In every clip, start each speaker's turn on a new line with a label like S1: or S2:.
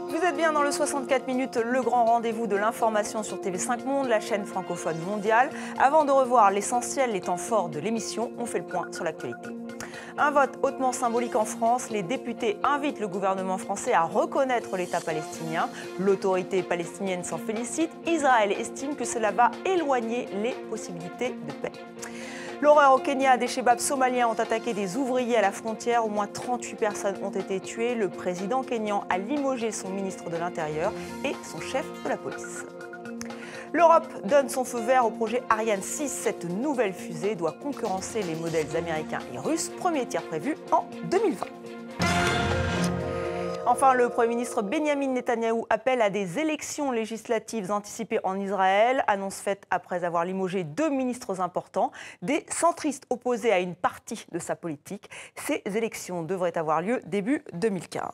S1: Vous êtes bien dans le 64 minutes, le grand rendez-vous de l'information sur TV5 Monde, la chaîne francophone mondiale. Avant de revoir l'essentiel, les temps forts de l'émission, on fait le point sur l'actualité. Un vote hautement symbolique en France. Les députés invitent le gouvernement français à reconnaître l'État palestinien. L'autorité palestinienne s'en félicite. Israël estime que cela va éloigner les possibilités de paix. L'horreur au Kenya, des chebabs somaliens ont attaqué des ouvriers à la frontière. Au moins 38 personnes ont été tuées. Le président kényan a limogé son ministre de l'Intérieur et son chef de la police. L'Europe donne son feu vert au projet Ariane 6. Cette nouvelle fusée doit concurrencer les modèles américains et russes. Premier tir prévu en 2020. Enfin, le Premier ministre Benyamin Netanyahou appelle à des élections législatives anticipées en Israël. Annonce faite après avoir limogé 2 ministres importants, des centristes opposés à une partie de sa politique. Ces élections devraient avoir lieu début 2015.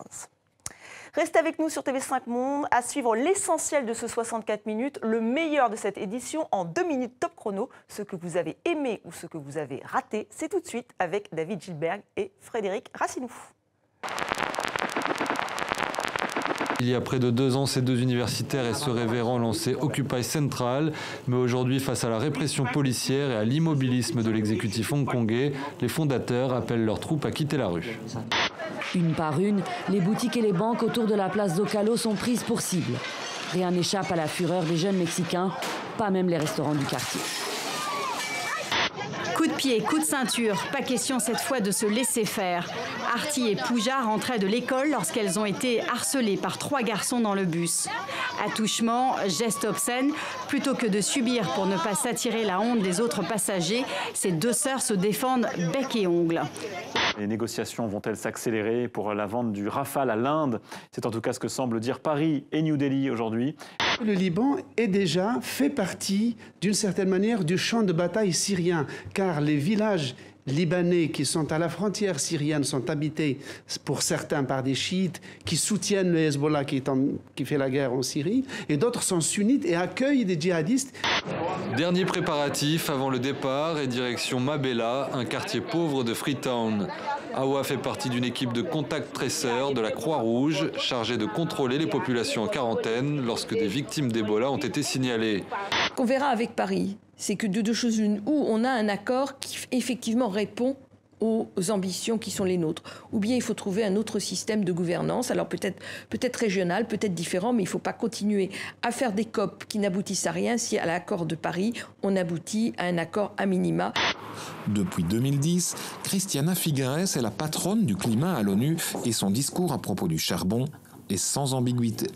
S1: Restez avec nous sur TV5 Monde à suivre l'essentiel de ce 64 minutes, le meilleur de cette édition en 2 minutes top chrono. Ce que vous avez aimé ou ce que vous avez raté, c'est tout de suite avec David Gilberg et Frédéric Racinou.
S2: Il y a près de 2 ans, ces 2 universitaires et ce révérend lançaient Occupy Central. Mais aujourd'hui, face à la répression policière et à l'immobilisme de l'exécutif hongkongais, les fondateurs appellent leurs troupes à quitter la rue.
S3: Une par une, les boutiques et les banques autour de la place Zocalo sont prises pour cible. Rien n'échappe à la fureur des jeunes Mexicains, pas même les restaurants du quartier.
S4: Coup de pied, coup de ceinture, pas question cette fois de se laisser faire. Artie et Pooja rentraient de l'école lorsqu'elles ont été harcelées par 3 garçons dans le bus. Attouchement, gestes obscènes, plutôt que de subir pour ne pas s'attirer la honte des autres passagers, ces 2 sœurs se défendent bec et ongles.
S5: Les négociations vont-elles s'accélérer pour la vente du Rafale à l'Inde? C'est en tout cas ce que semblent dire Paris et New Delhi aujourd'hui.
S6: Le Liban est déjà fait partie, d'une certaine manière, du champ de bataille syrien, car les villages libanais qui sont à la frontière syrienne sont habités pour certains par des chiites qui soutiennent le Hezbollah qui fait la guerre en Syrie, et d'autres sont sunnites et accueillent des djihadistes.
S2: Dernier préparatif avant le départ et direction Mabella, un quartier pauvre de Freetown. Awa fait partie d'une équipe de contact traceurs de la Croix-Rouge chargée de contrôler les populations en quarantaine lorsque des victimes d'Ebola ont été signalées.
S7: Qu'on verra avec Paris, c'est que de 2 choses l'une, où on a un accord qui effectivement répond aux ambitions qui sont les nôtres. Ou bien il faut trouver un autre système de gouvernance, alors peut-être régional, peut-être différent, mais il ne faut pas continuer à faire des COP qui n'aboutissent à rien si à l'accord de Paris, on aboutit à un accord à minima.
S8: Depuis 2010, Christiana Figueres est la patronne du climat à l'ONU et son discours à propos du charbon est sans ambiguïté.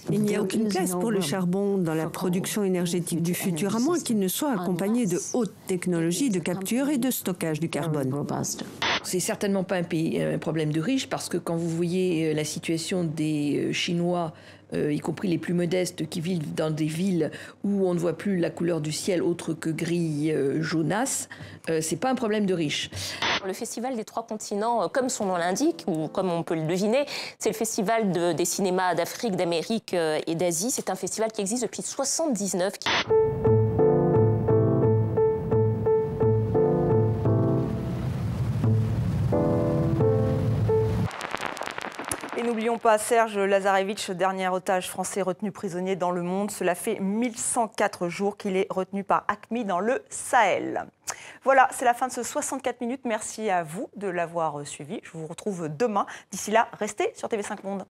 S9: Il n'y a aucune place pour le charbon dans la production énergétique du futur, à moins qu'il ne soit accompagné de hautes technologies de capture et de stockage du carbone.
S7: C'est certainement pas un problème de riches, parce que quand vous voyez la situation des Chinois, y compris les plus modestes, qui vivent dans des villes où on ne voit plus la couleur du ciel autre que gris jaunasse, c'est pas un problème de riches.
S10: Le Festival des 3 continents, comme son nom l'indique, ou comme on peut le deviner, c'est le festival des cinémas d'Afrique, d'Amérique et d'Asie. C'est un festival qui existe depuis 1979.
S1: Et n'oublions pas Serge Lazarevitch, dernier otage français retenu prisonnier dans le monde. Cela fait 1104 jours qu'il est retenu par AQMI dans le Sahel. Voilà, c'est la fin de ce 64 minutes. Merci à vous de l'avoir suivi. Je vous retrouve demain. D'ici là, restez sur TV5 Monde.